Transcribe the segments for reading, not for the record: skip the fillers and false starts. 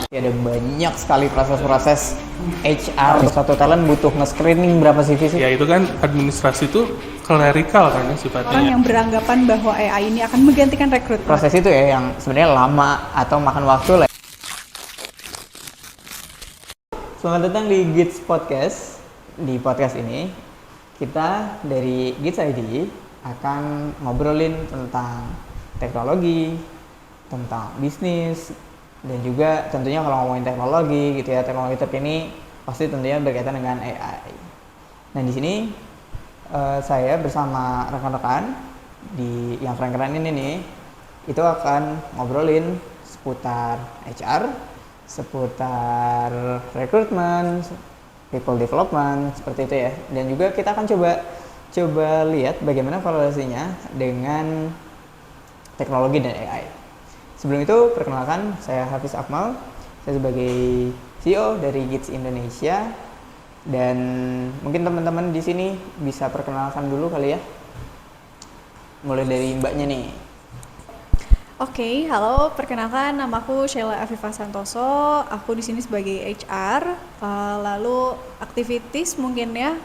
Ya, ada banyak sekali proses-proses HR. Satu talent butuh nge-screening berapa CV sih? Ya itu kan administrasi itu klerikal kan ya sifatnya. Orang yang beranggapan bahwa AI ini akan menggantikan rekrutmen. Proses itu ya yang sebenarnya lama atau makan waktu lah. Selamat datang di Gids Podcast. Di podcast ini kita dari Gids ID akan ngobrolin tentang teknologi, tentang bisnis, dan juga tentunya kalau ngomongin teknologi gitu ya, teknologi terkini pasti tentunya berkaitan dengan AI. Nah, di sini saya bersama rekan-rekan di yang keren-keren ini nih, itu akan ngobrolin seputar HR, seputar rekrutmen, people development, seperti itu ya. Dan juga kita akan coba lihat bagaimana korelasinya dengan teknologi dan AI. Sebelum itu, perkenalkan, saya Hafiz Akmal. Saya sebagai CEO dari Gids Indonesia. Dan mungkin teman-teman di sini bisa perkenalkan dulu kali ya. Mulai dari mbaknya nih. Oke, halo, perkenalkan namaku Sheila Afifah Santoso. Aku di sini sebagai HR. Lalu activities mungkin ya.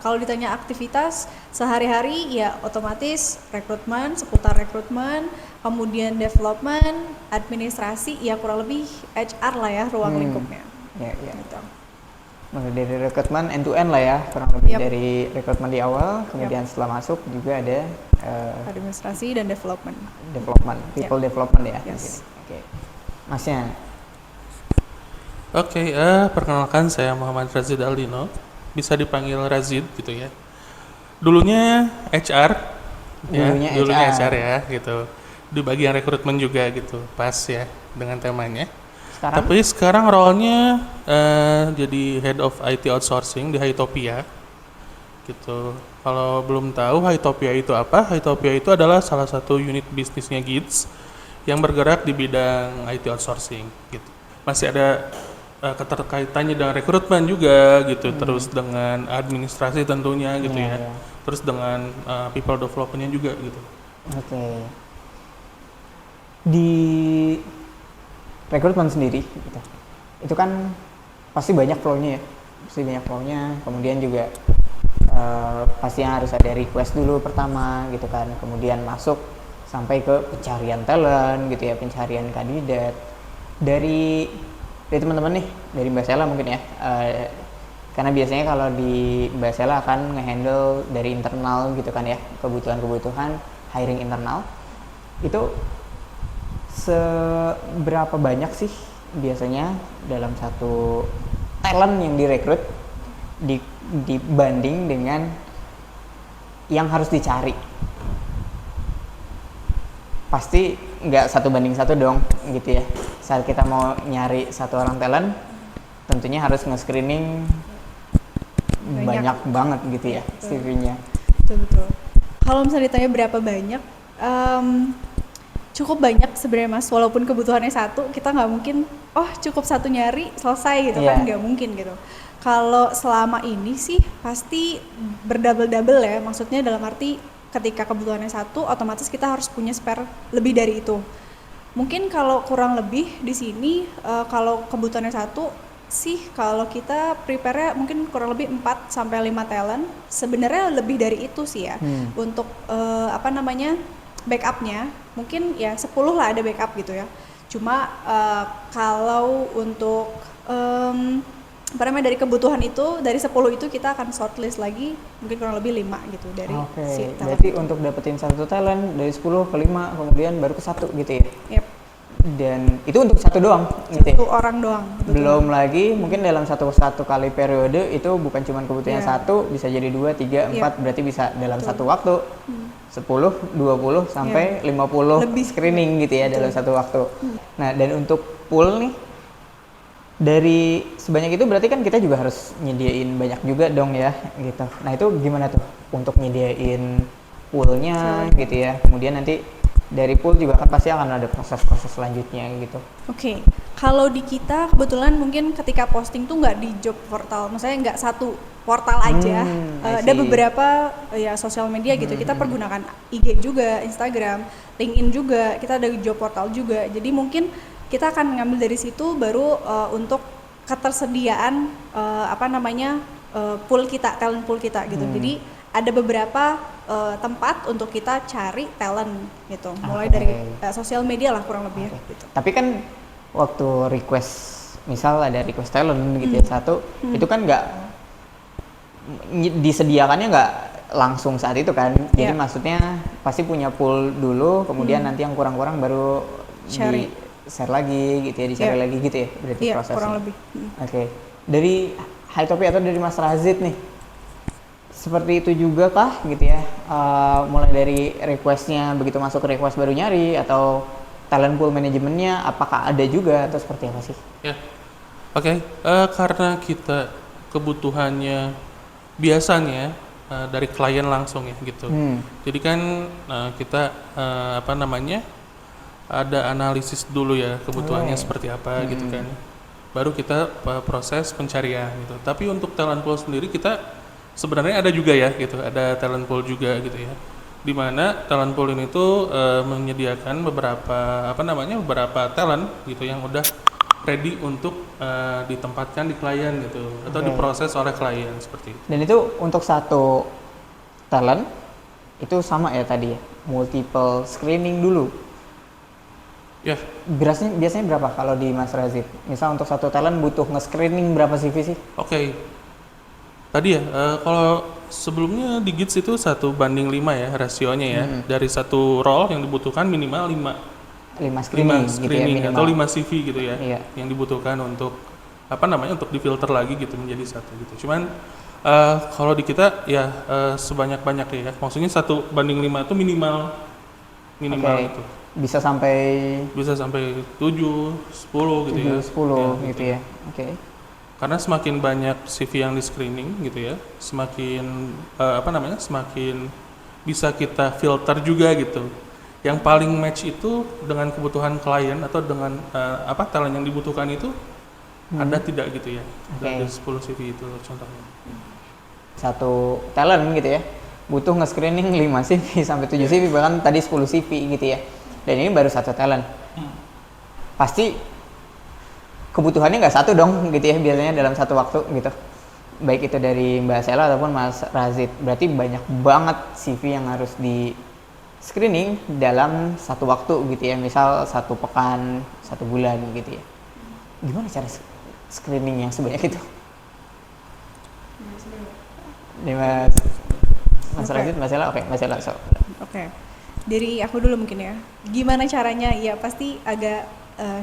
Kalau ditanya aktivitas sehari-hari ya otomatis rekrutmen, seputar rekrutmen, kemudian development, administrasi, ya kurang lebih HR lah ya ruang lingkupnya. Ya. Gitu. Mulai dari rekrutmen end to end lah ya, kurang lebih Yap. dari rekrutmen di awal, kemudian setelah masuk juga ada Administrasi dan development. development, people development ya. Yes. Oke. Masnya. Oke, perkenalkan saya Muhammad Razid Aldino, bisa dipanggil Razid gitu ya. Dulunya HR, Dulunya dulunya HR. HR ya gitu. Di bagian rekrutmen juga gitu, pas ya dengan temanya. Sekarang Tapi sekarang role-nya jadi Head of IT Outsourcing di Hitopia gitu. Kalau belum tahu Hitopia itu apa? Hitopia itu adalah salah satu unit bisnisnya Gids yang bergerak di bidang IT outsourcing gitu. Masih ada keterkaitannya dengan rekrutmen juga gitu, terus dengan administrasi tentunya gitu Iya, ya. iya. Terus dengan people development-nya juga gitu. oke. Di rekrutmen sendiri gitu. Itu kan pasti banyak flow-nya ya. Kemudian juga pasti harus ada request dulu pertama gitu kan. Kemudian masuk sampai ke pencarian talent gitu ya, pencarian kandidat. Dari teman-teman nih, dari Mbak Sela mungkin ya. Karena biasanya kalau di Mbak Sela akan ngehandle dari internal gitu kan ya, kebutuhan hiring internal. Itu seberapa banyak sih biasanya dalam satu talent yang direkrut dibanding dengan yang harus dicari? Pasti nggak 1:1 dong gitu ya. Saat kita mau nyari satu orang talent, tentunya harus nge-screening banyak banget gitu ya CV-nya. Betul. Kalau misalnya ditanya berapa banyak, cukup banyak sebenarnya Mas. Walaupun kebutuhannya satu, kita nggak mungkin, cukup satu nyari selesai gitu kan, nggak mungkin gitu. Kalau selama ini sih pasti berdouble-double ya. Maksudnya dalam arti ketika kebutuhannya satu, otomatis kita harus punya spare lebih dari itu. Mungkin kalau kurang lebih di sini, kalau kebutuhannya satu sih, kalau kita prepare-nya mungkin kurang lebih 4-5 talent. Sebenarnya lebih dari itu sih ya. Untuk backupnya mungkin ya 10 lah ada backup gitu ya. Cuma kalau untuk dari kebutuhan itu, dari 10 itu kita akan shortlist lagi mungkin kurang lebih 5 gitu dari si talent. Berarti untuk dapetin satu talent dari 10 ke 5 kemudian baru ke 1 gitu ya. Yep. Dan itu untuk satu doang gitu ya. Satu orang doang. Belum lagi mungkin dalam satu kali periode itu bukan cuma kebutuhannya satu, bisa jadi 2, 3, 4, berarti bisa dalam satu waktu 10, 20 sampai 50 lebih screening gitu ya dalam satu waktu. Nah, dan untuk pool nih, dari sebanyak itu berarti kan kita juga harus nyediain banyak juga dong ya gitu. Nah, itu gimana tuh untuk nyediain poolnya gitu ya. Kemudian nanti dari pool juga kan pasti akan ada proses-proses selanjutnya gitu. Oke. Kalau di kita kebetulan mungkin ketika posting tuh nggak di job portal, maksudnya nggak satu portal aja. Ada beberapa ya sosial media gitu. Kita pergunakan IG juga, Instagram, LinkedIn juga. Kita ada job portal juga. Jadi mungkin kita akan mengambil dari situ baru untuk ketersediaan pool kita, talent pool kita gitu. Jadi ada beberapa tempat untuk kita cari talent gitu. Mulai dari sosial media lah kurang lebih gitu. Tapi kan waktu request, misal ada request talent gitu ya satu, itu kan nggak disediakannya nggak langsung saat itu kan. Jadi maksudnya pasti punya pool dulu, kemudian nanti yang kurang-kurang baru di share lagi gitu ya, dicari lagi gitu ya berarti prosesnya. Kurang lebih. Oke. Dari Hitopi atau dari Mas Razid nih, seperti itu juga kah gitu ya? Mulai dari requestnya, begitu masuk ke request baru nyari, atau talent pool manajemennya apakah ada juga atau seperti apa sih? Ya, oke. Karena kita kebutuhannya biasanya dari klien langsung ya gitu. Jadi kan kita ada analisis dulu ya kebutuhannya seperti apa gitu kan. Baru kita proses pencarian gitu. Tapi untuk talent pool sendiri kita sebenarnya ada juga ya gitu, ada talent pool juga gitu ya. Di mana talent pool ini tuh menyediakan beberapa talent gitu yang udah ready untuk ditempatkan di klien gitu atau diproses oleh klien seperti itu. Dan itu untuk satu talent itu sama ya tadi ya, multiple screening dulu. Ya. Biasanya berapa kalau di Mas Razid? Misal untuk satu talent butuh nge-screening berapa CV sih? Oke. Tadi ya, kalau sebelumnya di GITS itu 1:5 ya rasionya ya. Dari satu role yang dibutuhkan minimal 5 screening gitu ya, atau 5 CV gitu ya. Yang dibutuhkan untuk untuk difilter lagi gitu menjadi satu gitu. Cuman kalau di kita ya sebanyak-banyak ya. Maksudnya 1:5 itu minimal itu. Bisa sampai 7, 10 gitu 7, ya. 10 gitu ya. Oke. Karena semakin banyak CV yang di screening gitu ya, semakin semakin bisa kita filter juga gitu. Yang paling match itu dengan kebutuhan klien atau dengan talent yang dibutuhkan itu ada tidak gitu ya. Dari 10 CV itu contohnya. Satu talent gitu ya, butuh nge-screening 5 CV sampai 7 CV, bahkan tadi 10 CV gitu ya. Dan ini baru satu talent. Pasti kebutuhannya nggak satu dong gitu ya, biasanya dalam satu waktu gitu. Baik itu dari Mbak Sela ataupun Mas Razid. Berarti banyak banget CV yang harus di screening dalam satu waktu gitu ya. Misal 1 pekan, 1 bulan gitu ya. Gimana cara screening yang sebanyak itu? Nih Mas Razid, Mbak Sela, oke, Mbak Sela. Oke. Dari aku dulu mungkin ya. Gimana caranya? Ya pasti agak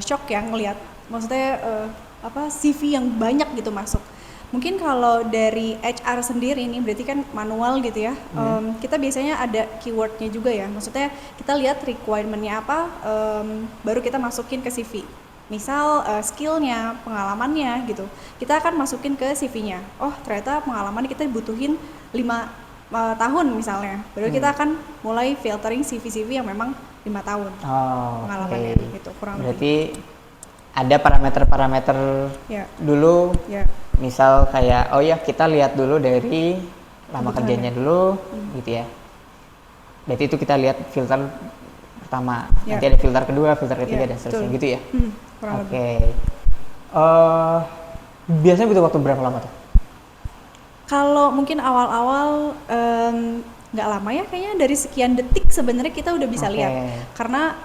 shock ya ngelihat. Maksudnya CV yang banyak gitu masuk. Mungkin kalau dari HR sendiri ini berarti kan manual gitu ya. Kita biasanya ada keywordnya juga ya. Maksudnya kita lihat requirement-nya apa, baru kita masukin ke CV. Misal skill-nya, pengalamannya gitu. Kita akan masukin ke CV-nya. Oh ternyata pengalaman kita butuhin 5 tahun misalnya, baru kita akan mulai filtering CV-CV yang memang 5 tahun pengalamannya gitu, kurang berarti lebih. Ada parameter-parameter dulu, misal kayak kita lihat dulu dari lama kerjanya dulu gitu ya. Berarti itu kita lihat filter pertama, nanti ada filter kedua, filter ketiga dan seterusnya gitu ya. Biasanya butuh waktu berapa lama tuh? Kalau mungkin awal-awal nggak lama ya, kayaknya dari sekian detik sebenarnya kita udah bisa lihat. Karena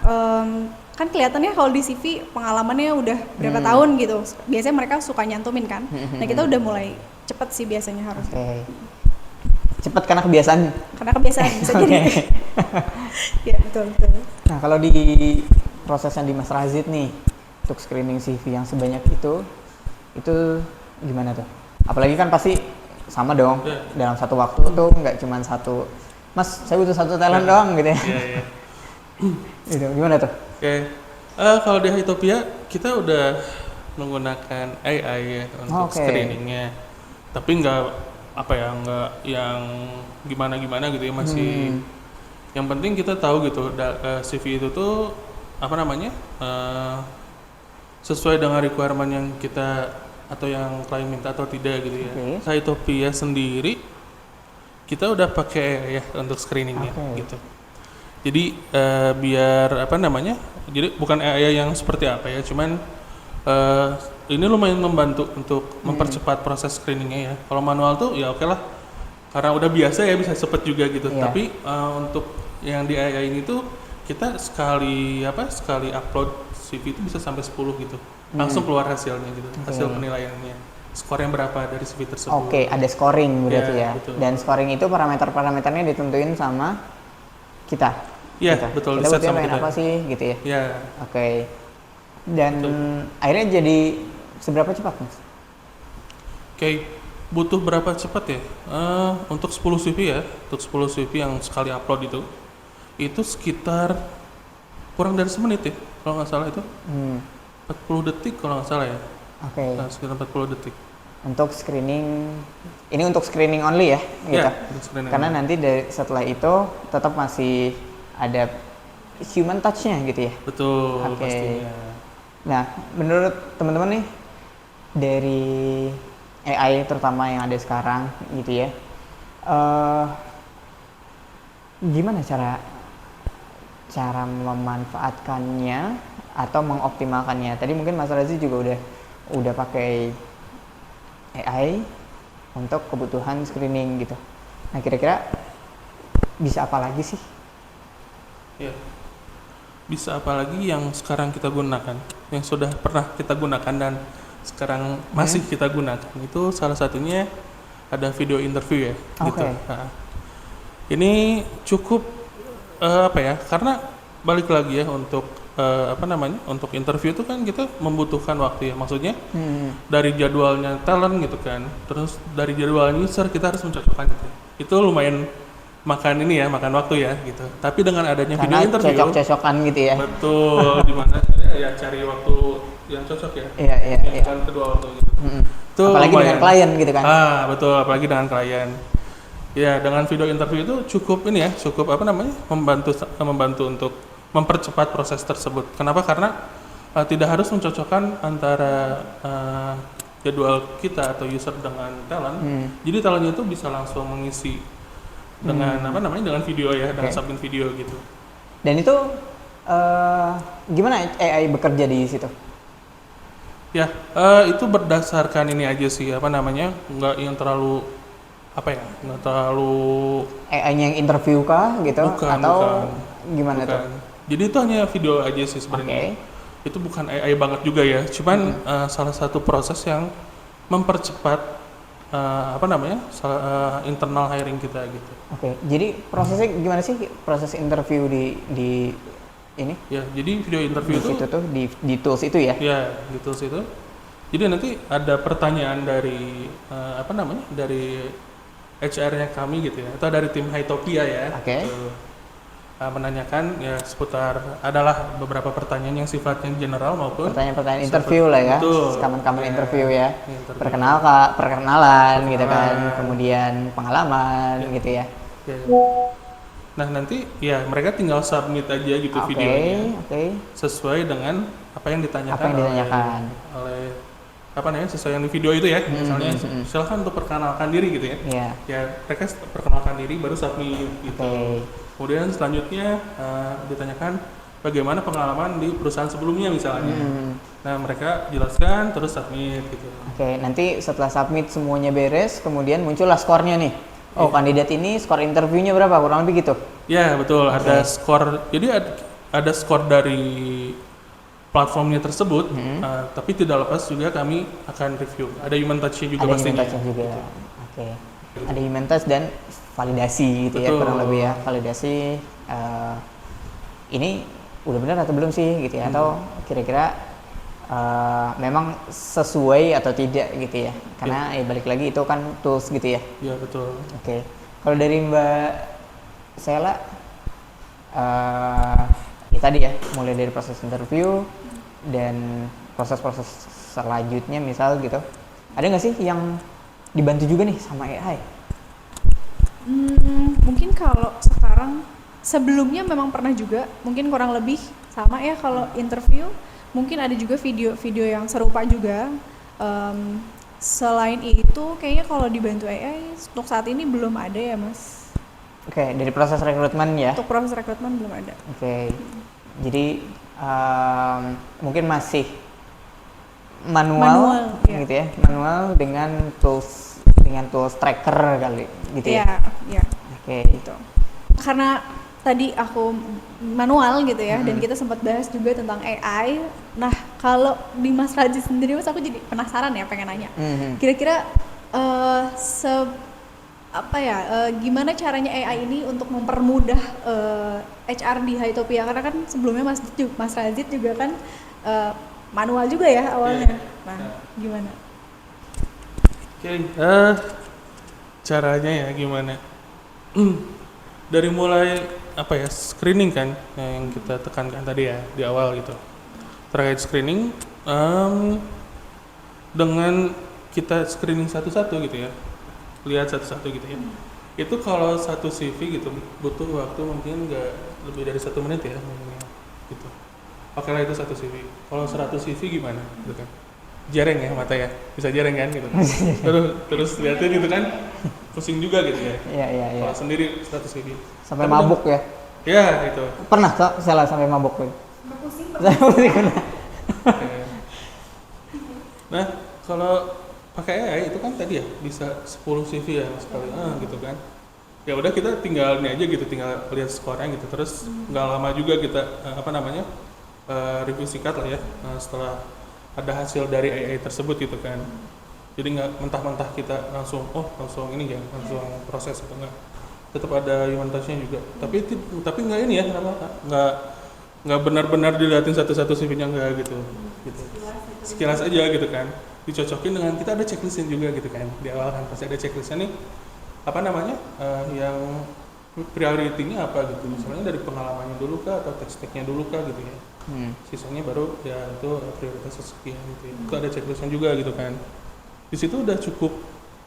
kan kelihatannya kalau di CV pengalamannya udah berapa tahun gitu. Biasanya mereka suka nyantumin kan. Nah kita udah mulai cepet sih biasanya harus. Cepet karena kebiasaan. Karena kebiasaan bisa jadi. Ya betul. Nah kalau di prosesnya di Mas Razid nih untuk screening CV yang sebanyak itu gimana tuh? Apalagi kan pasti sama dong, dalam satu waktu tuh nggak cuma satu, Mas saya butuh satu talent doang gitu ya. Gitu, gimana tuh? Kalau di Hitopia kita udah menggunakan AI ya untuk screeningnya, tapi nggak yang gimana gitu ya, masih yang penting kita tahu gitu CV itu tuh sesuai dengan requirement yang kita atau yang klien minta atau tidak gitu ya. Hitopia sendiri kita udah pakai ya untuk screeningnya gitu. Jadi biar apa namanya? Jadi bukan AI yang seperti apa ya, cuman ini lumayan membantu untuk mempercepat proses screeningnya ya. Kalau manual tuh ya oke lah, karena udah biasa ya bisa cepet juga gitu. Iya. Tapi untuk yang di AI ini tuh kita sekali upload CV itu bisa sampai 10 gitu, langsung keluar hasilnya gitu, hasil penilaiannya. Skornya berapa dari CV tersebut. Oke, ada scoring berarti Ya, ya. betul. Dan scoring itu parameternya ditentuin sama kita. Iya, Gitu. betul, Kita di-set butuhnya sama pengen kita. apa sih gitu ya. Ya, Oke. Dan akhirnya jadi seberapa cepat, Mas? kayak butuh berapa cepat ya? Untuk 10 CV ya, untuk 10 CV yang sekali upload itu sekitar kurang dari semenit ya, kalau nggak salah itu 40 detik kalau nggak salah ya. Oke. Nah, sekitar 40 detik. Untuk screening, ini untuk screening only ya, gitu. Ya, untuk screening Karena nanti setelah itu tetap masih ada human touch-nya gitu ya. Betul, Oke. pastinya. Nah, menurut teman-teman nih dari AI terutama yang ada sekarang gitu ya, gimana cara memanfaatkannya atau mengoptimalkannya? Tadi mungkin Mas Razi juga udah pakai AI untuk kebutuhan screening gitu. Nah, kira-kira bisa apa lagi sih? Ya. Bisa apa lagi yang sekarang kita gunakan, yang sudah pernah kita gunakan dan sekarang masih kita gunakan, itu salah satunya ada video interview ya, gitu. Oke. Nah, ini cukup apa ya? Karena balik lagi ya untuk untuk interview itu kan kita membutuhkan waktu ya, maksudnya dari jadwalnya talent gitu kan, terus dari jadwal user kita harus mencocokkan itu. Itu lumayan makan waktu ya gitu. Tapi dengan adanya Karena video interview, cocok-cocokan gitu ya. betul, dimana ya cari waktu yang cocok ya. Iya. Yang kedua waktu gitu. Itu Apalagi lumayan. dengan klien gitu kan. Betul, apalagi dengan klien. Ya, dengan video interview itu cukup membantu untuk mempercepat proses tersebut. Kenapa? Karena tidak harus mencocokkan antara jadwal kita atau user dengan talent. Jadi talentnya itu bisa langsung mengisi dengan dengan video ya, dengan submit video gitu. Dan itu gimana AI bekerja di situ? Ya, itu berdasarkan ini aja sih, nggak yang terlalu nggak terlalu AI-nya yang interview kah gitu? Atau gimana tuh? Jadi itu hanya video aja sih sebenarnya. Itu bukan AI banget juga ya, cuman salah satu proses yang mempercepat internal hiring kita gitu. Oke, jadi prosesnya gimana sih proses interview di ini? Ya, jadi video interview Di situ tuh di tools itu ya? ya di tools itu. Jadi nanti ada pertanyaan dari dari HR-nya kami gitu ya, atau dari tim Hitopia ya. Oke. Gitu. Menanyakan ya seputar adalah beberapa pertanyaan yang sifatnya general maupun Pertanyaan interview lah ya, Betul. kaman-kaman Ya, interview ya. interview. Perkenalan gitu kan, kemudian pengalaman gitu ya. Ya. Nah, nanti ya mereka tinggal submit aja gitu Oke, videonya oke. sesuai dengan apa yang ditanyakan, Apa yang ditanyakan. oleh sesuai yang di video itu ya. Misalnya silakan untuk perkenalkan diri gitu ya. Iya. Ya, mereka perkenalkan diri baru submit gitu. Oke. Kemudian selanjutnya ditanyakan bagaimana pengalaman di perusahaan sebelumnya misalnya. Nah, mereka jelaskan terus submit gitu. Oke, nanti setelah submit semuanya beres, kemudian muncullah skornya nih. Oh, kandidat ini skor interviewnya berapa? Kurang lebih gitu. Ya, betul. Ada skor. Jadi ada skor dari platformnya tersebut, tapi tidak lepas juga kami akan review. Ada human touch-nya juga Ada pastinya. human touch juga. Oke. Ada human touch dan validasi gitu ya, Betul. kurang lebih ya. Validasi ini udah benar atau belum sih gitu ya, atau kira-kira memang sesuai atau tidak gitu ya. Karena balik lagi itu kan tools gitu ya. Ya, betul. Oke. Kalau dari Mbak Sela, ya tadi ya, mulai dari proses interview dan proses-proses selanjutnya misal gitu. Ada nggak sih yang dibantu juga nih sama AI? Mungkin kalau sekarang, sebelumnya memang pernah juga, mungkin kurang lebih sama ya kalau interview. Mungkin ada juga video-video yang serupa juga. Selain itu, kayaknya kalau dibantu AI untuk saat ini belum ada ya, Mas. Oke, dari proses rekrutmen ya. Untuk proses rekrutmen belum ada. Oke, jadi mungkin masih manual Iya. gitu ya, manual dengan tools tracker kali gitu ya. Iya. Oke, Gitu. Karena tadi aku manual gitu ya, dan kita sempat bahas juga tentang AI. Nah, kalau di Mas Raji sendiri, Mas, aku jadi penasaran ya, pengen nanya. Kira-kira gimana caranya AI ini untuk mempermudah HR di Hytopia? Karena kan sebelumnya Mas Razid juga kan manual juga ya awalnya. Nah, gimana? Oke, caranya ya gimana? Dari mulai screening kan yang kita tekankan tadi ya di awal gitu. Terkait screening, dengan kita screening satu-satu gitu ya, lihat satu-satu gitu ya. Itu kalau satu CV gitu butuh waktu mungkin nggak lebih dari 1 menit ya minimal gitu. Oke lah itu satu CV. Kalau 100 CV gimana gitu kan? Jareng ya mata ya, bisa jareng kan gitu. terus liatin gitu kan, pusing juga gitu ya. Iya. Kalau sendiri 100 CV. Sampai mabuk ya. Ya itu. Pernah kok salah sampai mabuk tuh. Sampai pusing. Nah, kalau pakai AI itu kan tadi ya bisa 10 CV ya sekali gitu kan. Ya udah kita tinggal ini aja gitu, tinggal lihat skornya gitu. Terus nggak lama juga kita review singkat lah ya setelah ada hasil dari AI tersebut gitu kan. Jadi nggak mentah-mentah kita langsung ini ya, langsung proses atau enggak. Tetap ada human touch-nya juga. Tapi nggak ini ya, nggak benar-benar dilihatin satu-satu CV-nya nggak gitu. Sekilas aja gitu kan. Dicocokin dengan kita ada checklistnya juga gitu kan. Di awal kan pasti ada checklistnya nih yang priority-nya apa gitu. Misalnya dari pengalamannya dulu kah atau tech stack-nya dulu kah gitu ya. Sisanya baru ya itu prioritas sekian gitu ya. Itu ada checklistnya juga gitu kan. Di situ udah cukup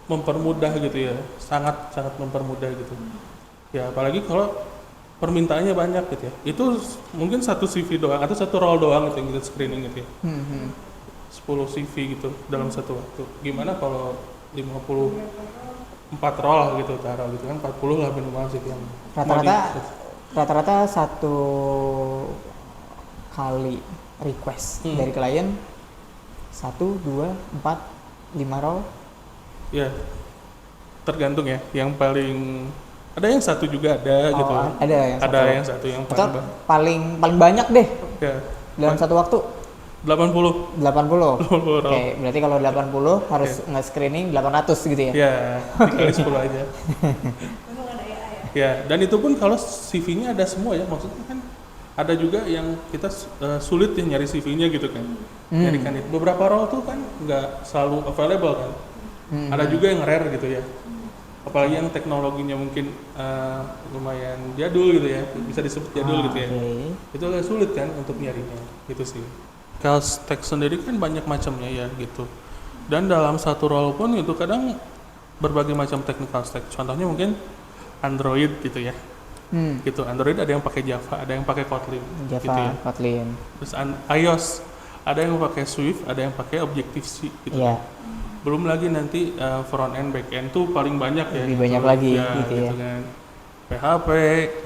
mempermudah gitu ya, sangat mempermudah gitu. Ya apalagi kalau permintaannya banyak gitu ya. Itu mungkin satu CV doang atau satu role doang gitu yang kita screening gitu ya. 10 CV gitu dalam satu waktu. Gimana kalau 54 role gitu taruh gitu kan, 40 lah minimal sih yang rata-rata satu kali request dari klien 1, 2, 4, 5 role. Ya tergantung ya, yang paling ada yang satu juga ada gitu. Ada yang satu yang paling banyak deh ya, dalam satu waktu 80. Oke, berarti kalau 80 harus nge-screening 800 gitu ya? Ya, dikali 10 aja. Ya, dan itu pun kalau CV-nya ada semua ya, maksudnya kan ada juga yang kita sulit ya nyari CV-nya gitu kan. Nyari kandidat. Beberapa role tuh kan nggak selalu available kan. Ada juga yang rare gitu ya. Apalagi yang teknologinya mungkin lumayan jadul gitu ya, bisa disebut jadul gitu ya. Itu agak sulit kan untuk nyarinya, gitu sih. Kalau stack sendiri kan banyak macamnya ya gitu. Dan dalam satu role pun itu kadang berbagai macam technical stack. Contohnya mungkin Android gitu ya. Gitu. Android ada yang pakai Java, ada yang pakai Kotlin. Java, gitu ya. Kotlin. Terus iOS ada yang pakai Swift, ada yang pakai Objective-C gitu. Yeah. Belum lagi nanti front end, back end tuh paling banyak ya. Lebih banyak lagi gitu ya. Kan. PHP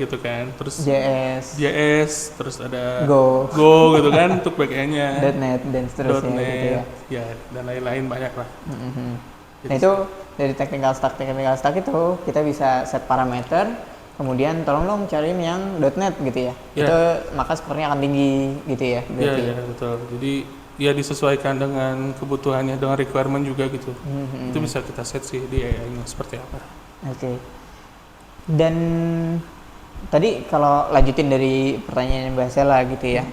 gitu kan, terus JS, terus ada Go gitu kan untuk back-end-nya, .NET dan seterusnya gitu ya. Dan lain-lain banyak lah. Nah itu dari technical stack itu kita bisa set parameter, kemudian tolong dong cariin yang .NET gitu ya. Itu maka skornya akan tinggi gitu ya. Iya betul. Jadi ya disesuaikan dengan kebutuhannya, dengan requirement juga gitu. Itu bisa kita set sih di AI-nya seperti apa. Oke. Dan tadi kalau lanjutin dari pertanyaan Mbak Sela gitu ya,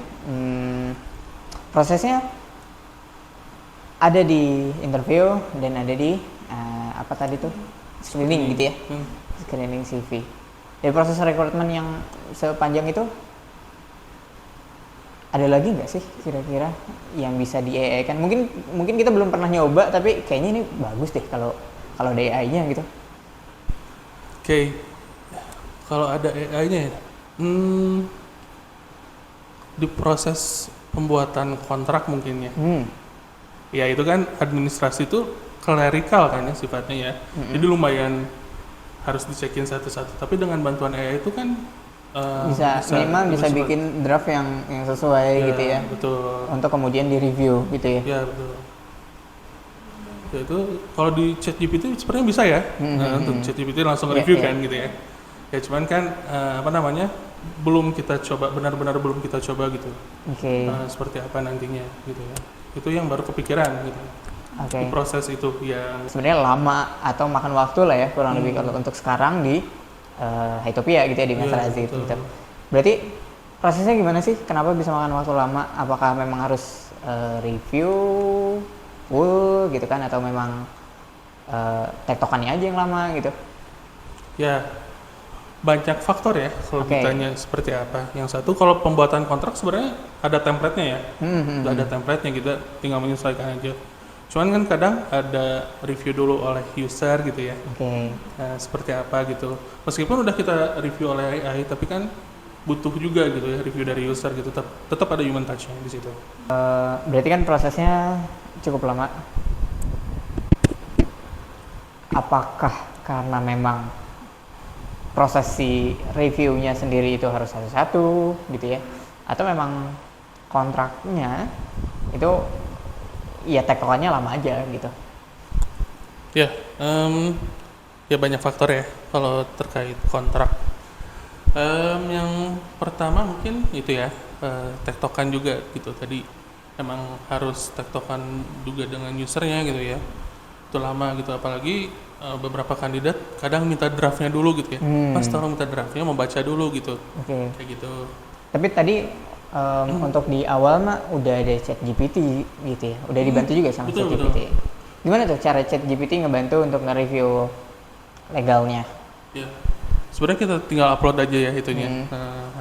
prosesnya ada di interview dan ada di apa tadi tuh screening gitu ya, screening CV. Dari proses rekrutmen yang sepanjang itu ada lagi nggak sih kira-kira yang bisa di AI kan? Mungkin kita belum pernah nyoba tapi kayaknya ini bagus deh kalau ada AI-nya gitu. Oke. Kalau ada AI-nya di proses pembuatan kontrak mungkin ya. Ya itu kan administrasi itu klerikal kan ya sifatnya ya. Jadi lumayan harus dicekin satu-satu. Tapi dengan bantuan AI itu kan minimal bisa cepat. bikin draft yang sesuai gitu ya. Betul. Untuk kemudian di-review gitu ya. Ya betul. Ya, itu kalau di ChatGPT sebenarnya bisa ya. Untuk ChatGPT langsung review kan gitu ya. Ya cuman kan belum kita coba, benar-benar belum kita coba gitu. Oke. Seperti apa nantinya gitu ya. Itu yang baru kepikiran gitu. Oke. Proses itu yang Sebenarnya lama atau makan waktu lah ya kurang lebih kalau untuk sekarang di Hytopia gitu ya di Mas Iya, Razid betul. gitu. Berarti prosesnya gimana sih? Kenapa bisa makan waktu lama? Apakah memang harus review full gitu kan atau memang tektokannya aja yang lama gitu? ya banyak faktor ya kalau Oke. ditanya seperti apa. Yang satu kalau pembuatan kontrak sebenarnya ada template-nya ya. Udah ada template-nya, kita tinggal menyesuaikan aja. Cuman kan kadang ada review dulu oleh user gitu ya. Oke. Seperti apa gitu. Meskipun udah kita review oleh AI, tapi kan butuh juga gitu ya review dari user gitu. Tetap ada human touch-nya di situ. Berarti kan prosesnya cukup lama. Apakah karena memang proses si reviewnya sendiri itu harus satu-satu gitu ya? Atau memang kontraknya itu ya tektokannya lama aja gitu? Ya, ya banyak faktor ya kalau terkait kontrak. Yang pertama mungkin itu ya, tektokan juga gitu. Tadi emang harus tektokan juga dengan usernya gitu ya. Itu lama gitu, apalagi beberapa kandidat kadang minta draftnya dulu gitu ya. Mas tolong minta draftnya, mau baca dulu gitu. Oke. Kayak gitu. Tapi tadi untuk di awal mah udah ada ChatGPT gitu ya, udah dibantu juga sama Betul, ChatGPT. Gimana tuh cara ChatGPT ngebantu untuk nge-review legalnya? Ya, sebenarnya kita tinggal upload aja ya itunya.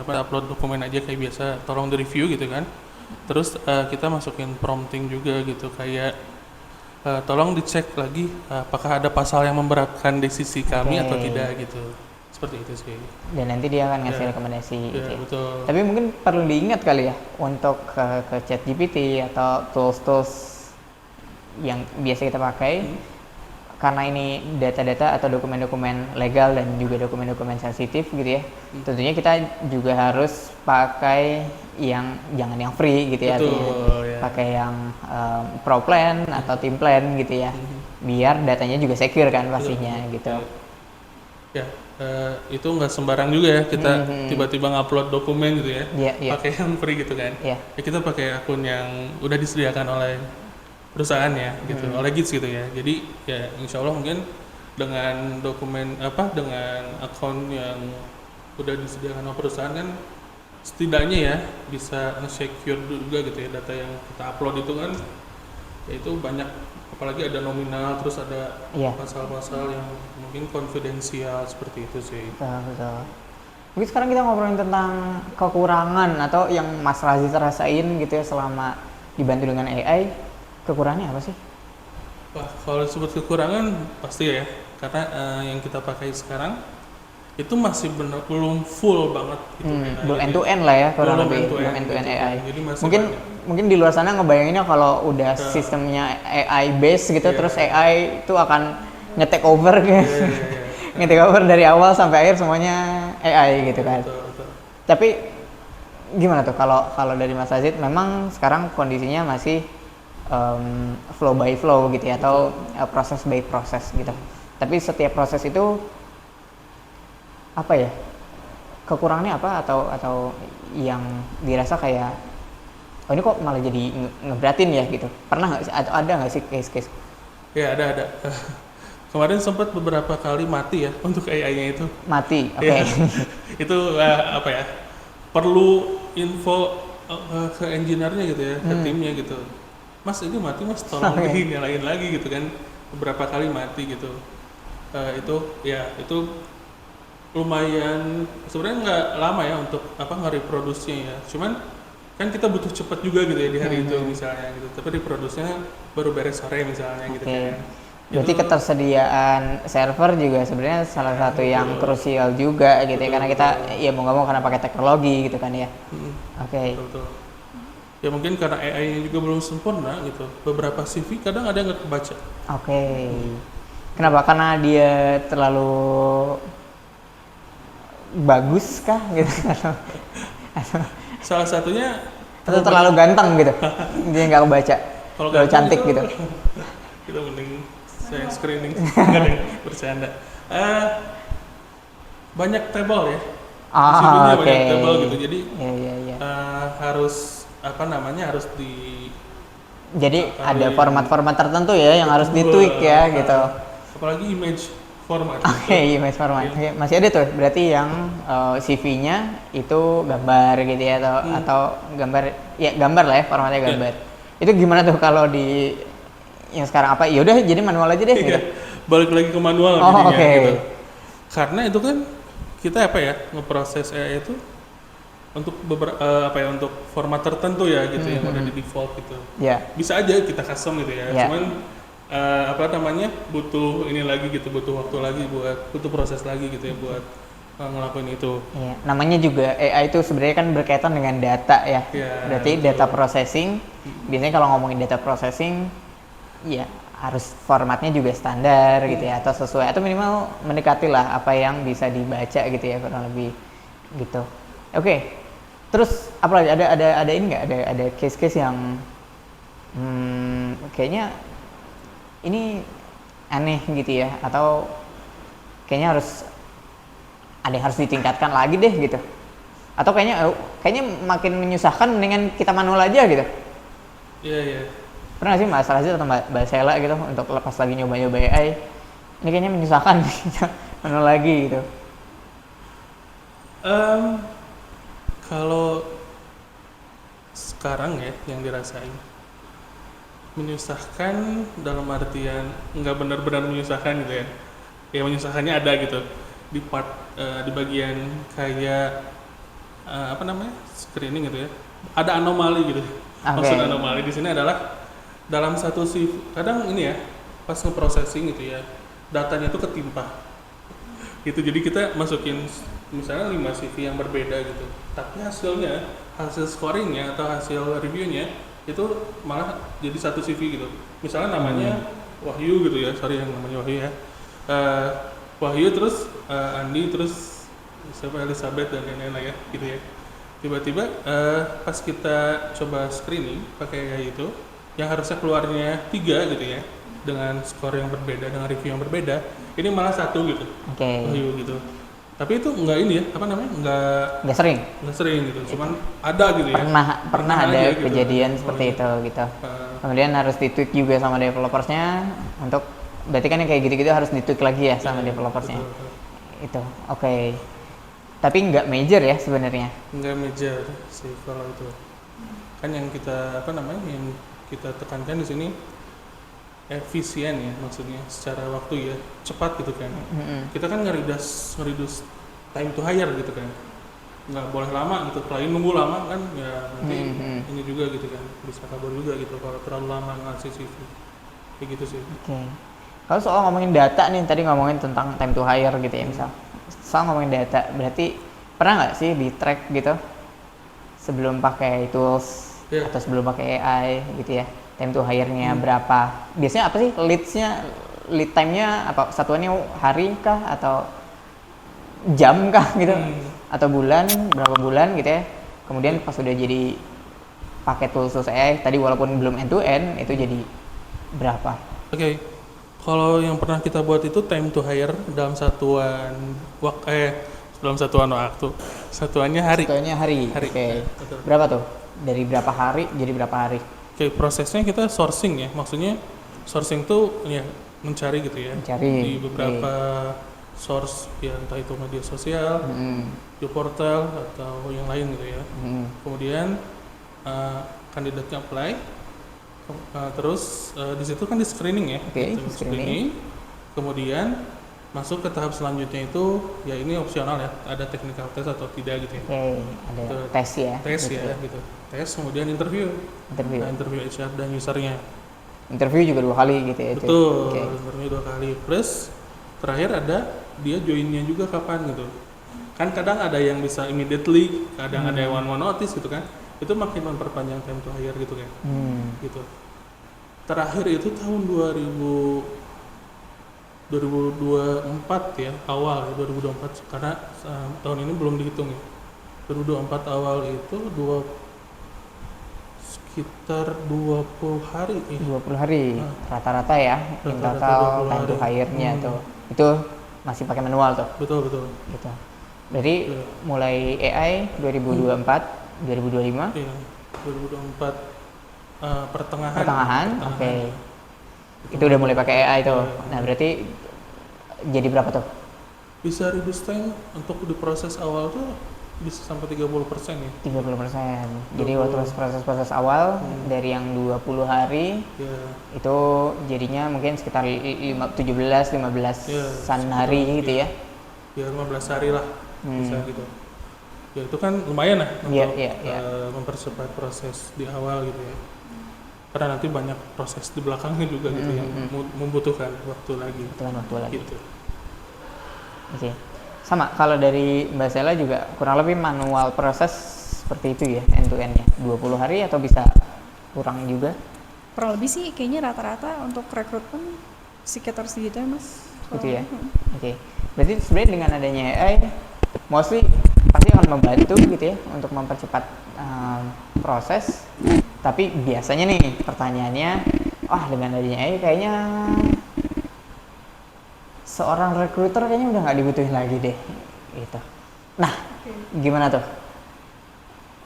Upload dokumen aja kayak biasa, tolong di review gitu kan. Terus kita masukin prompting juga gitu, kayak tolong dicek lagi apakah ada pasal yang memberatkan desisi kami atau tidak gitu. Seperti itu sih. Dan nanti dia akan ngasih rekomendasi gitu Ya, ya. betul. Tapi mungkin perlu diingat kali ya untuk ke ChatGPT atau tools-tools yang biasa kita pakai, karena ini data-data atau dokumen-dokumen legal dan juga dokumen-dokumen sensitif gitu ya. Tentunya kita juga harus pakai yang jangan yang free gitu ya, Betul, artinya ya. pakai yang pro plan atau team plan gitu ya, biar datanya juga secure kan pastinya gitu. Ya, itu nggak sembarang juga ya kita tiba-tiba ngupload dokumen gitu ya. Iya, iya. Pakai yang free gitu kan. Iya. Ya, kita pakai akun yang udah disediakan oleh perusahaan ya gitu, oleh Gits gitu ya. Jadi ya insya Allah mungkin dengan dokumen dengan akun yang udah disediakan oleh perusahaan kan setidaknya ya bisa nge-secure juga gitu ya, data yang kita upload itu kan ya itu banyak, apalagi ada nominal, terus ada Iya. pasal-pasal yang mungkin konfidensial seperti itu sih. Betul. Mungkin sekarang kita ngobrolin tentang kekurangan atau yang Mas Razid rasain gitu ya selama dibantu dengan AI. Kekurangannya apa sih? Wah, kalau disebut kekurangan pasti ya, karena yang kita pakai sekarang itu masih belum full banget gitu. AI. Belum end to end lah ya kurang Belum lebih, end to belum end end to end gitu. AI. Jadi masih Mungkin banyak. mungkin di luar sana ngebayanginnya kalau udah sistemnya AI base gitu, Iya. terus AI itu akan nge-take over Iya, nge-take over dari awal sampai akhir semuanya AI gitu kan. betul. Tapi gimana tuh kalau dari Mas Razid, memang sekarang kondisinya masih flow by flow gitu ya, atau proses by proses gitu. Tapi setiap proses itu apa ya, kekurangannya apa atau yang dirasa kayak oh ini kok malah jadi ngeberatin ya gitu, pernah nggak sih atau ada nggak sih case-case? Ya ada. Kemarin sempat beberapa kali mati ya untuk AI-nya itu. Mati, oke. Ya, itu perlu info ke engineer-nya gitu ya, ke timnya gitu. Mas ini mati mas, tolong dinyalain lagi gitu kan. Beberapa kali mati gitu. Itu lumayan, sebenarnya nggak lama ya untuk nge-reproduce-nya ya. Cuman kan kita butuh cepat juga gitu ya di hari itu misalnya gitu. Tapi reproduce-nya baru beres sore misalnya gitu kan. Berarti ketersediaan server juga sebenarnya salah satu yang krusial juga gitu ya, karena kita ya mau nggak mau karena pakai teknologi gitu kan ya. Oke. Betul. Ya mungkin karena AI-nya juga belum sempurna gitu. Beberapa CV kadang ada yang nggak kebaca. Oke. Kenapa? Karena dia terlalu bagus kah gitu? Salah satunya Atau terlalu ganteng gitu? Dia nggak kebaca. kalau Terlalu ganteng cantik itu, gitu. kita mending saya screening, nggak ada yang bercanda. Banyak table ya. Di sini Oke. banyak table gitu, jadi Iya. harus apa namanya harus di Jadi Akalin. ada format-format tertentu ya yang harus ditweak ya gitu. Apalagi image format. Oke, image format. Oke, masih ada tuh. Berarti yang CV-nya itu gambar gitu ya atau gambar ya gambar lah ya, formatnya gambar. Itu gimana tuh kalau di yang sekarang apa? Ya udah jadi manual aja deh gitu. Balik lagi ke manual Oh, jadinya oke. gitu. Karena itu kan kita apa ya ngeproses AI itu untuk untuk format tertentu ya gitu yang udah di default gitu. Ya. Bisa aja kita custom gitu ya. Ya. Cuman apa namanya butuh ini lagi gitu, butuh waktu lagi butuh proses lagi gitu ya buat ngelakuin itu. Iya, namanya juga AI itu sebenarnya kan berkaitan dengan data ya. Iya, Berarti betul. data processing. Biasanya kalau ngomongin data processing, ya harus formatnya juga standar gitu ya, atau sesuai atau minimal mendekati lah apa yang bisa dibaca gitu ya kurang lebih gitu. Oke, terus apa lagi? Ada ini nggak? Ada case-case yang kayaknya ini aneh gitu ya, atau kayaknya ada yang harus ditingkatkan lagi deh gitu, atau kayaknya makin menyusahkan mendingan kita manual aja gitu. Iya. Pernah sih Mbak Sarasi atau Mbak Sela gitu untuk lepas lagi nyoba-nyoba AI, ini kayaknya menyusahkan manual lagi gitu. Kalau sekarang ya yang dirasain menyusahkan dalam artian nggak benar-benar menyusahkan gitu ya. Ya menyusahkannya ada gitu di di bagian kayak apa namanya screening gitu ya. Ada anomali gitu. Maksud anomali di sini adalah dalam satu CV kadang ini ya pas ngeprocessing gitu ya datanya itu ketimpa gitu, jadi kita masukin misalnya 5 CV yang berbeda gitu, tapi hasil scoringnya atau hasil reviewnya itu malah jadi satu CV gitu, misalnya namanya Wahyu gitu ya, sorry yang namanya Wahyu ya, Wahyu terus Andi terus siapa Elizabeth dan lain-lain lah ya gitu ya, tiba-tiba pas kita coba screening pakai kayak itu yang harusnya keluarnya 3 gitu ya dengan skor yang berbeda, dengan review yang berbeda, ini malah 1 gitu. Wahyu gitu. Tapi itu enggak ini ya, apa namanya? Enggak sering gitu. Cuman ada gitu ya. Pernah ada gitu. kejadian seperti itu gitu. Kemudian harus ditweak juga sama developersnya untuk berarti kan yang kayak gitu-gitu harus ditweak lagi ya sama developersnya. Betul. Itu. Oke. Tapi nggak major ya sebenarnya. Nggak major sih kalau itu. Kan yang kita yang kita tekankan di sini efisien ya, maksudnya secara waktu ya cepat gitu kan. Kita kan ngereduce time to hire gitu kan, nggak boleh lama gitu, klien nunggu lama kan ya nanti ini juga gitu kan bisa kabur juga gitu kalau terlalu lama ngasih CV kayak gitu sih. Kalau soal ngomongin data nih, tadi ngomongin tentang time to hire gitu ya, misal soal ngomongin data, berarti pernah nggak sih di track gitu sebelum pakai tools atau sebelum pakai AI gitu ya, time to hire-nya berapa? Biasanya apa sih lead time-nya apa, satuannya hari kah atau jam kah gitu, atau bulan, berapa bulan gitu ya, kemudian pas udah jadi pakai tools AI tadi walaupun belum end to end itu jadi berapa? Oke. Kalau yang pernah kita buat itu time to hire dalam satuan waktu, satuannya hari. Satuannya hari. Oke. Berapa tuh? Dari berapa hari jadi berapa hari? Oke, prosesnya kita sourcing ya, maksudnya sourcing tuh ya mencari gitu ya, di beberapa source ya, entah itu media sosial, di portal atau yang lain gitu ya. Kemudian kandidatnya apply, terus di situ kan di screening ya, gitu. Screening, kemudian masuk ke tahap selanjutnya itu ya ini opsional ya, ada technical test atau tidak gitu ya. Ada tes ya. Tes ya gitu. Tes kemudian interview HR dan usernya. Interview juga 2 kali gitu ya. Betul, interview 2 kali. Plus terakhir ada dia joinnya juga kapan gitu. Kan kadang ada yang bisa immediately, kadang ada yang one notice gitu kan. Itu makin memperpanjang time to hire gitu kan. Gitu. Terakhir itu tahun 2019 2024 ya, awal ya 2024 karena tahun ini belum dihitung ya. 2024 awal itu sekitar 20 hari ya. 20 hari Nah. rata-rata ya in Rata-rata total 20 time to hari. hire-nya tuh. Itu masih pakai manual tuh Betul. gitu. Jadi Iya. mulai AI 2024, 2025 Iya, 2024 pertengahan. pertengahan. Oke. Itu udah mulai pakai AI tuh. Iya. Nah, berarti jadi berapa tuh? Bisa reduce time untuk di proses awal tuh bisa sampai 30% ya. 30%. Jadi 20. waktu proses awal dari yang 20 hari Ya, itu jadinya mungkin sekitar 17-15an sekitar, hari gitu ya. ya 15 hari lah bisa gitu. Ya itu kan lumayan lah untuk Iya. mempercepat proses di awal gitu ya. Karena nanti banyak proses di belakangnya juga gitu yang membutuhkan waktu lagi. Itu kan waktu lagi. Gitu. Oke. Sama kalau dari Mbak Sela juga kurang lebih manual proses seperti itu ya, end to end ya. 20 hari atau bisa kurang juga? Kurang lebih sih kayaknya rata-rata untuk rekrutmen sekitar segitu ya mas. Gitu ya. Oke. Berarti sebenarnya dengan adanya AI mostly pasti akan membantu gitu ya untuk mempercepat proses. Tapi biasanya nih pertanyaannya, dengan adanya AI kayaknya seorang recruiter kayaknya udah nggak dibutuhin lagi deh, gitu. Nah, gimana tuh?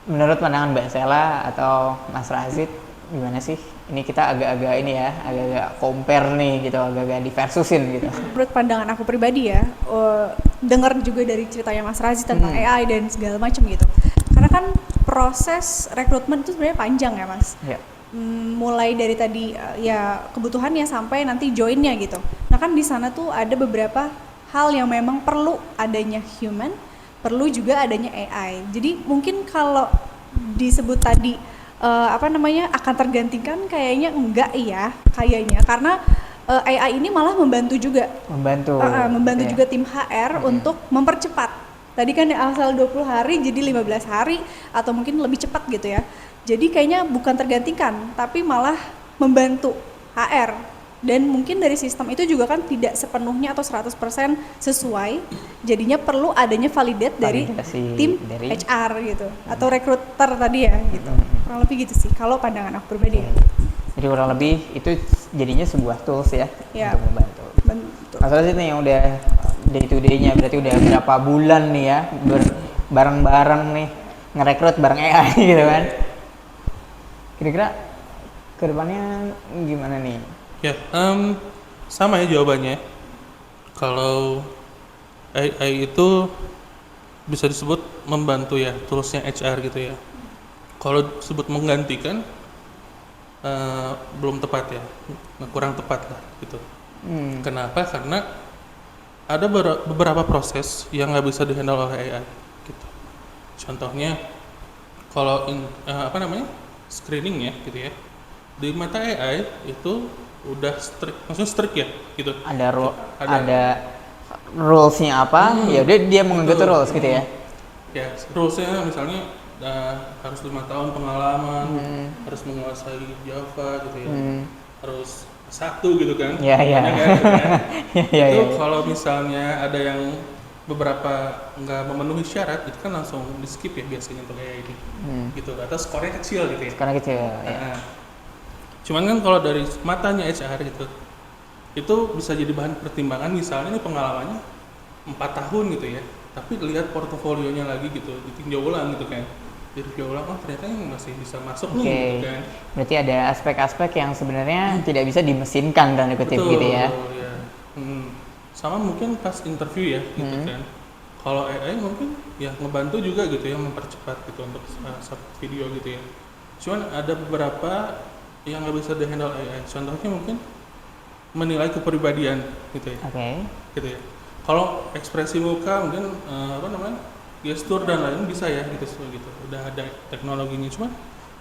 Menurut pandangan Mbak Sela atau Mas Razid, gimana sih? Ini kita agak-agak compare nih gitu, agak-agak diversusin gitu. Menurut pandangan aku pribadi ya, dengar juga dari ceritanya Mas Razid tentang AI dan segala macam gitu. Karena kan proses rekrutmen itu sebenarnya panjang ya mas. Ya. Mulai dari tadi ya kebutuhannya sampai nanti joinnya gitu. Nah kan di sana tuh ada beberapa hal yang memang perlu adanya human, perlu juga adanya AI. Jadi mungkin kalau disebut tadi akan tergantikan kayaknya enggak ya kayaknya karena AI ini malah membantu juga. Membantu ya. juga tim HR untuk mempercepat. Tadi kan asal 20 hari jadi 15 hari atau mungkin lebih cepat gitu ya. Jadi kayaknya bukan tergantikan, tapi malah membantu HR. Dan mungkin dari sistem itu juga kan tidak sepenuhnya atau 100% sesuai. Jadinya perlu adanya validate dari tim HR gitu. Atau recruiter tadi ya gitu. Kurang lebih gitu sih, kalau pandangan aku pribadi ya. Jadi kurang lebih itu jadinya sebuah tools ya, untuk membantu. Masalah sih nih yang udah day to day-nya, berarti udah berapa bulan nih ya, bareng-bareng nih, ngerekrut bareng AI gitu kan. Kira-kira kedepannya gimana nih? Ya, sama ya jawabannya. Kalau AI itu bisa disebut membantu ya, toolsnya HR gitu ya. Kalau disebut menggantikan, belum tepat ya, kurang tepat lah gitu. Kenapa? Karena ada beberapa proses yang nggak bisa dihandle oleh AI gitu. Contohnya kalau screening ya gitu ya, di mata AI itu udah strict, maksudnya strict ya gitu. Ada rules-nya apa? Ya udah dia mengikuti rules gitu ya. Ya, rules-nya misalnya harus 5 tahun pengalaman, harus menguasai Java gitu ya, harus S1 gitu kan. Iya. Itu kalau misalnya ada yang beberapa nggak memenuhi syarat, itu kan langsung di skip ya biasanya untuk AI ini. Gitu, atau skornya kecil gitu ya. Skornya kecil ya. Cuman kan kalau dari matanya HR gitu, itu bisa jadi bahan pertimbangan. Misalnya ini pengalamannya 4 tahun gitu ya, tapi lihat portofolionya lagi gitu, ditinjau ulang gitu kan, direview ulang, ternyata yang masih bisa masuk nih gitu kan. Berarti ada aspek-aspek yang sebenarnya tidak bisa dimesinkan dan kutip gitu ya. Ya. Sama mungkin pas interview ya gitu kan. Kalau AI mungkin ya ngebantu juga gitu ya, mempercepat gitu untuk video gitu ya. Cuman ada beberapa yang nggak bisa dihandle AI. Contohnya mungkin menilai kepribadian gitu ya. Gitu ya. Kalau ekspresi muka mungkin gestur dan lain bisa ya gitu. Udah ada teknologinya, cuma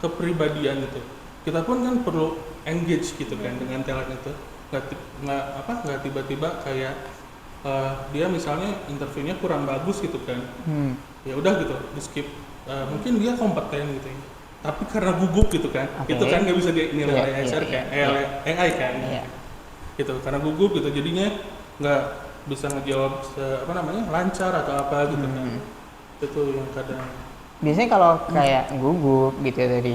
kepribadian gitu. Kita pun kan perlu engage gitu kan dengan talent itu. Nggak tiba-tiba kayak dia misalnya interviewnya kurang bagus gitu kan. Ya udah gitu, di skip. Mungkin dia kompeten gitu ya. Tapi karena gugup gitu kan, itu kan nggak bisa dinilai oleh HR kan, AI kan, gitu. Karena gugup gitu, jadinya nggak bisa ngejawab lancar atau apa gitu kan. Itu yang kadang Biasanya kalau kayak gugup gitu ya dari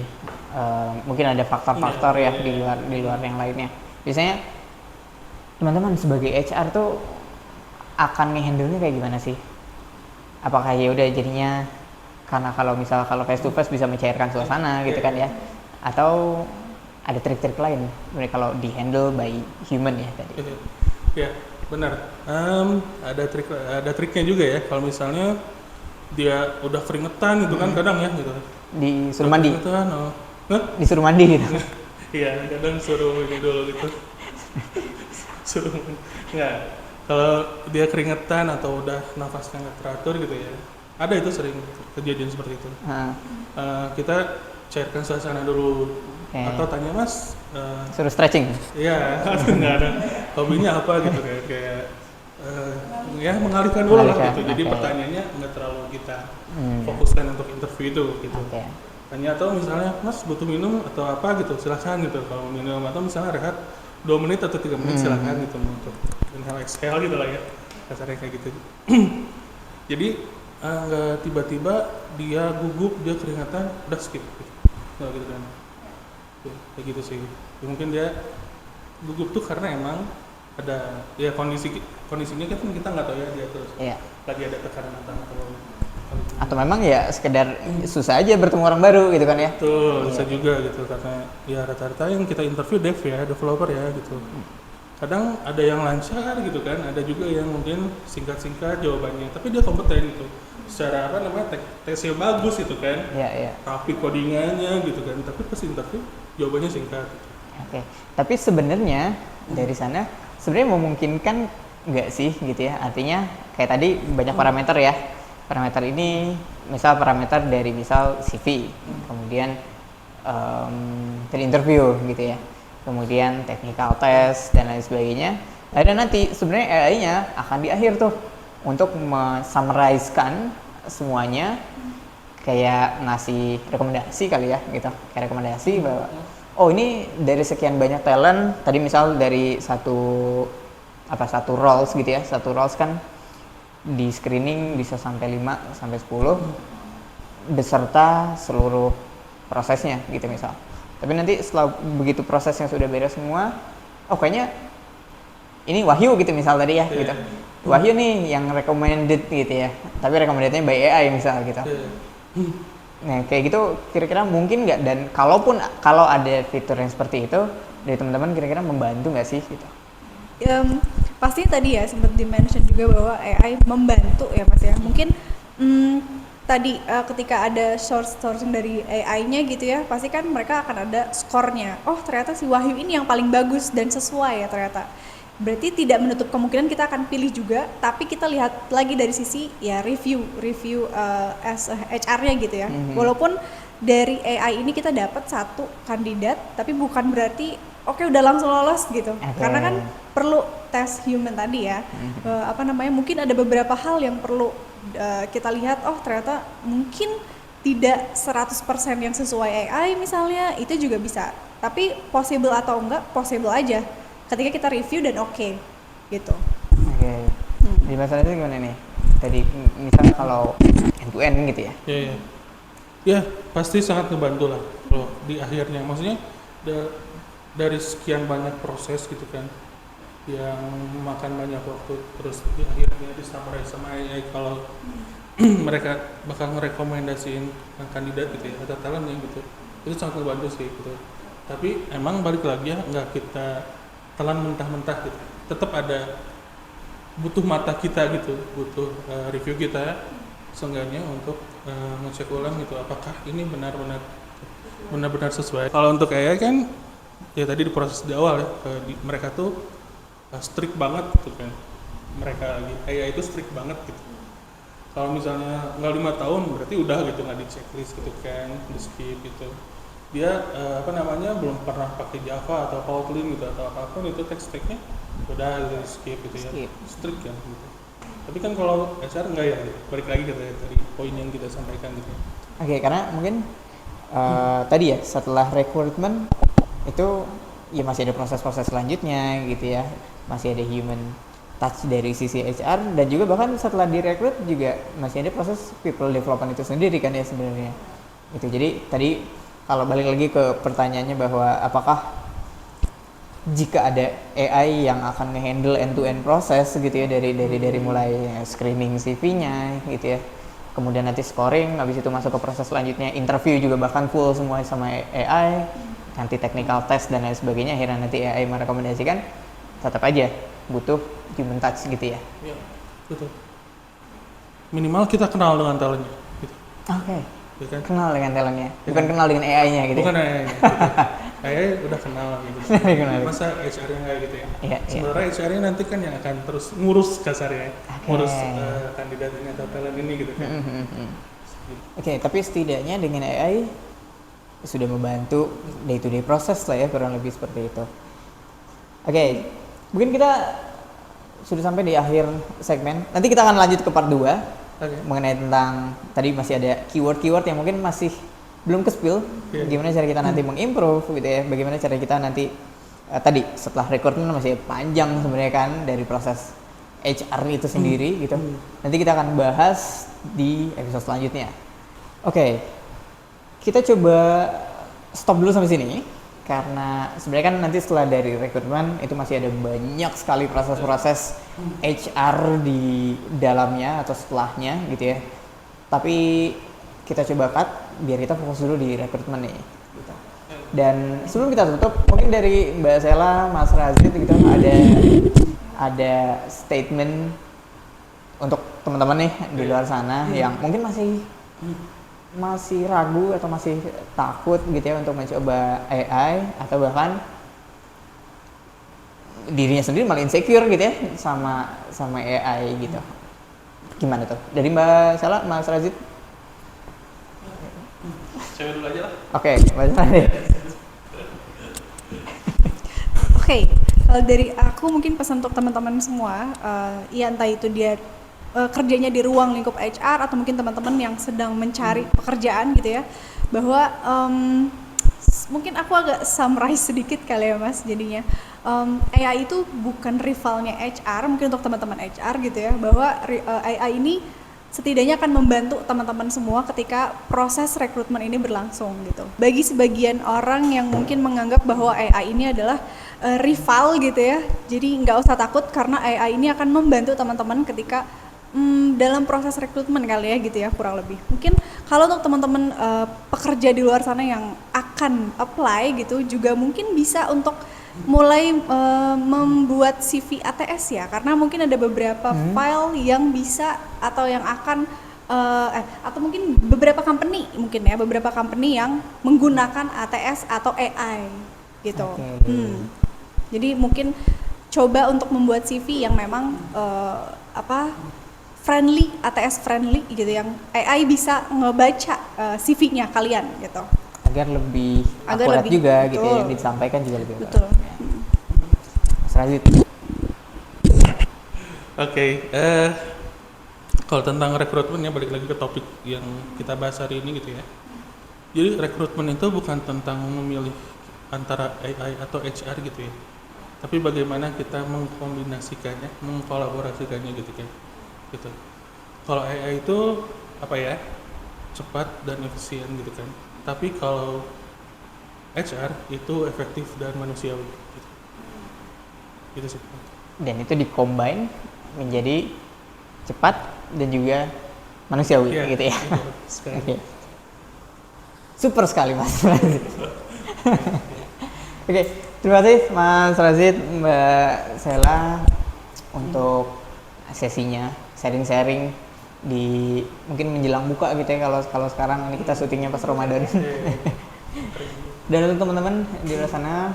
mungkin ada faktor-faktor ya di luar yang lainnya. Biasanya teman-teman sebagai HR tuh akan ngehandle-nya kayak gimana sih? Apakah ya udah jadinya karena kalau face to face bisa mencairkan suasana gitu kan ya? Atau ada trik-trik lain kalau di handle by human ya tadi? Ya benar. Ada triknya juga ya. Kalau misalnya dia udah keringetan gitu kan kadang ya gitu. Disuruh mandi? Disuruh mandi gitu? Iya, kadang suruh ini dulu gitu. Suruh nggak. Kalau dia keringetan atau udah nafasnya nggak teratur gitu ya, ada itu sering kejadian seperti itu. Kita cairkan suasana dulu. Atau tanya mas, suruh stretching? Iya, nggak ada hobinya apa gitu kayak ya mengalihkan dulu lah gitu. Jadi pertanyaannya nggak terlalu kita fokuskan untuk interview itu gitu. Tanya atau misalnya mas butuh minum atau apa gitu, silakan gitu. Kalau minum atau misalnya rehat 2 menit atau 3 menit silakan gitu untuk inhale exhale gitu lah ya, kasarnya kayak gitu. Jadi nggak tiba-tiba dia gugup, dia keringatan, udah skip gitu. Nggak gitu kan. Kayak gitu sih. Ya, mungkin dia gugup tuh karena emang ada ya kondisinya kan kita nggak tahu ya dia terus lagi ada tekanan atau memang ya sekedar susah aja bertemu orang baru gitu kan ya. Betul, bisa juga gitu karena ya rata-rata yang kita interview developer ya gitu. Kadang ada yang lancar gitu kan, ada juga yang mungkin singkat-singkat jawabannya, tapi dia kompeten gitu. Secara tesnya bagus gitu kan. Rapi codingannya gitu kan, tapi pas interview jawabannya singkat. Tapi sebenarnya dari sana sebenarnya memungkinkan nggak sih gitu ya, artinya kayak tadi banyak parameter ya, parameter ini misal parameter dari misal CV, kemudian interview gitu ya, kemudian technical test dan lain sebagainya. Lalu nanti sebenarnya AI-nya akan di akhir tuh untuk summarize-kan semuanya, kayak ngasih rekomendasi kali ya gitu, kayak rekomendasi bahwa oh ini dari sekian banyak talent, tadi misal dari satu roles gitu ya, satu roles kan di screening bisa sampai 5 sampai 10 beserta seluruh prosesnya gitu misal. Tapi nanti setelah begitu prosesnya sudah beres semua, oh kayaknya ini Wahyu gitu misal tadi ya gitu. Wahyu nih yang recommended gitu ya, tapi recommendednya by AI misal gitu. Nah kayak gitu kira-kira mungkin nggak, dan kalau ada fitur yang seperti itu dari teman-teman kira-kira membantu nggak sih gitu? Pasti tadi ya sempat di-mention juga bahwa AI membantu ya mas ya. Mungkin tadi ketika ada sourcing dari AI-nya gitu ya, pasti kan mereka akan ada skornya. Oh ternyata si Wahyu ini yang paling bagus dan sesuai ya ternyata. Berarti tidak menutup kemungkinan kita akan pilih juga, tapi kita lihat lagi dari sisi ya review as HR-nya gitu ya. Walaupun dari AI ini kita dapat satu kandidat, tapi bukan berarti oke udah langsung lolos gitu. Karena kan perlu tes human tadi ya. Mungkin ada beberapa hal yang perlu kita lihat, oh ternyata mungkin tidak 100% yang sesuai AI misalnya, itu juga bisa. Tapi possible atau enggak, possible aja ketika kita review dan oke gitu. Di masalahnya gimana nih? Tadi misalnya kalau end to end gitu ya? Ya pasti sangat ngebantu lah kalau di akhirnya. Maksudnya dari sekian banyak proses gitu kan yang memakan banyak waktu, terus di akhirnya di-summarize sama AI kalau mereka bakal ngerekomendasiin kandidat gitu ya atau talentnya gitu, itu sangat ngebantu sih gitu. Tapi emang balik lagi ya, nggak kita telan mentah-mentah gitu, tetap ada butuh mata kita gitu, butuh review kita seenggaknya untuk ngecek ulang gitu apakah ini benar-benar sesuai. Kalau untuk AI kan ya tadi di proses di awal ya, mereka tuh strict banget gitu kan, mereka AI itu strict banget gitu. Kalau misalnya nggak 5 tahun berarti udah gitu, nggak di checklist gitu kan, di skip gitu. Dia belum pernah pakai Java atau Kotlin gitu atau apapun itu tech stack-nya udah di skip gitu ya, strict kan gitu. Tapi kan kalau HR enggak ya, balik lagi gitu ya dari poin yang kita sampaikan gitu. Karena mungkin tadi ya setelah recruitment itu ya masih ada proses-proses selanjutnya gitu ya, masih ada human touch dari sisi HR, dan juga bahkan setelah direkrut juga masih ada proses people development itu sendiri kan ya sebenarnya. Itu jadi tadi kalau balik lagi ke pertanyaannya bahwa apakah jika ada AI yang akan nge-handle end-to-end proses gitu ya dari mulai screening CV-nya gitu ya, kemudian nanti scoring, habis itu masuk ke proses selanjutnya interview juga bahkan full semua sama AI, nanti technical test dan lain sebagainya, akhirnya nanti AI merekomendasikan, tetap aja butuh human touch gitu ya. Iya, betul. Minimal kita kenal dengan talentnya. Gitu. Oke. Ya kan? Kenal dengan talentnya, bukan kenal dengan AI-nya gitu. Bukan ya? AI-nya. Gitu. AI udah kenal gitu. Kenal. Masa HR-nya nggak gitu ya? Iya, Sebenarnya HR-nya nanti kan yang akan terus ngurus kasarnya, Oke. ngurus kandidat ini atau talent ini gitu kan. Oke, tapi setidaknya dengan AI sudah membantu day to day proses lah ya, kurang lebih seperti itu. Oke, mungkin kita sudah sampai di akhir segmen. Nanti kita akan lanjut ke part 2 mengenai tentang tadi masih ada keyword-keyword yang mungkin masih belum ke-spill. Gimana cara kita nanti mengimprove gitu ya, bagaimana cara kita nanti tadi setelah rekrutmen masih panjang sebenarnya kan dari proses HR itu sendiri gitu. Nanti kita akan bahas di episode selanjutnya. Oke, kita coba stop dulu sampai sini karena sebenarnya kan nanti setelah dari rekrutmen itu masih ada banyak sekali proses-proses HR di dalamnya atau setelahnya gitu ya. Tapi kita coba cut biar kita fokus dulu di rekrutmen nih. Gitu. Dan sebelum kita tutup, mungkin dari Mbak Sela, Mas Razid gitu ada statement untuk teman-teman nih di luar sana yang mungkin masih ragu atau masih takut gitu ya untuk mencoba AI, atau bahkan dirinya sendiri malah insecure gitu ya sama AI gitu. Gimana tuh? Dari Mbak Sela, Mas Razid? Cewek dulu aja lah. Oke, Mbak Sela deh. Oke, kalau dari aku mungkin pesan untuk teman-teman semua, ya entah itu dia kerjanya di ruang lingkup HR atau mungkin teman-teman yang sedang mencari pekerjaan gitu ya, bahwa mungkin aku agak summarize sedikit kali ya Mas, jadinya AI itu bukan rivalnya HR, mungkin untuk teman-teman HR gitu ya, bahwa AI ini setidaknya akan membantu teman-teman semua ketika proses rekrutmen ini berlangsung gitu. Bagi sebagian orang yang mungkin menganggap bahwa AI ini adalah rival gitu ya, jadi nggak usah takut karena AI ini akan membantu teman-teman ketika dalam proses rekrutmen kali ya gitu ya, kurang lebih. Mungkin kalau untuk teman-teman pekerja di luar sana yang akan apply gitu juga mungkin bisa untuk mulai membuat CV ATS ya, karena mungkin ada beberapa file yang bisa atau yang akan atau mungkin beberapa company yang menggunakan ATS atau AI gitu. Jadi mungkin coba untuk membuat CV yang memang friendly, ATS friendly gitu, yang AI bisa ngebaca CV-nya kalian gitu. Agar lebih akurat juga gitu ya, yang disampaikan juga lebih akurat. Betul. Mas Razid. Oke, kalau tentang rekrutmen ya balik lagi ke topik yang kita bahas hari ini gitu ya. Jadi rekrutmen itu bukan tentang memilih antara AI atau HR gitu ya, tapi bagaimana kita mengkombinasikannya, mengkolaborasikannya gitu kan. Gitu. Kalau AI itu apa ya, cepat dan efisien gitu kan. Tapi kalau HR itu efektif dan manusiawi. Gitu. Gitu sih. Dan itu di-combine menjadi cepat dan juga manusiawi gitu ya. Oke. Super sekali Mas Razid. Oke, terima kasih Mas Razid, Mbak Sela untuk sesinya, sharing-sharing di mungkin menjelang buka gitu ya, kalau sekarang ini kita syutingnya pas Ramadan. Dan untuk teman-teman di luar sana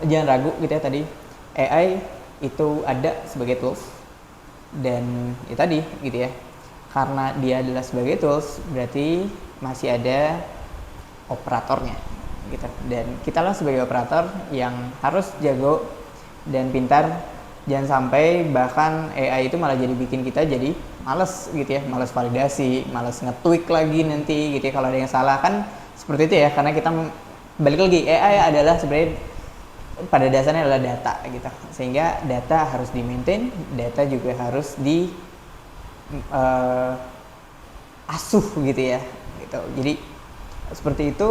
jangan ragu gitu ya, tadi AI itu ada sebagai tools, dan ya tadi gitu ya, karena dia adalah sebagai tools berarti masih ada operatornya gitu, dan kita lah sebagai operator yang harus jago dan pintar. Jangan sampai bahkan AI itu malah jadi bikin kita jadi males gitu ya, males validasi, males nge-tweak lagi nanti gitu ya kalau ada yang salah kan, seperti itu ya. Karena kita balik lagi, AI adalah sebenarnya pada dasarnya adalah data gitu. Sehingga data harus di-maintain, data juga harus di asuh gitu ya. Gitu. Jadi seperti itu.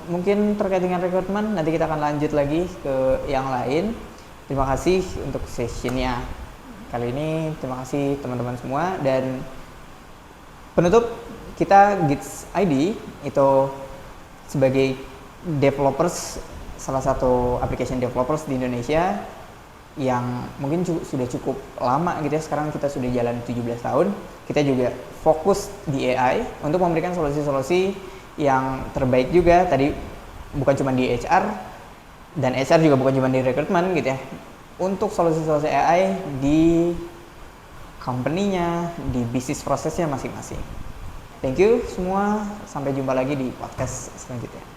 Mungkin terkait dengan rekrutmen nanti kita akan lanjut lagi ke yang lain. Terima kasih untuk sessionnya kali ini. Terima kasih teman-teman semua, dan penutup kita Gids ID itu sebagai developers, salah satu application developers di Indonesia yang mungkin sudah cukup lama gitu ya. Sekarang kita sudah jalan 17 tahun. Kita juga fokus di AI untuk memberikan solusi-solusi yang terbaik juga. Tadi bukan cuma di HR, dan HR juga bukan cuma di rekrutmen gitu ya. Untuk solusi-solusi AI di company-nya, di bisnis prosesnya masing-masing. Thank you semua, sampai jumpa lagi di podcast selanjutnya.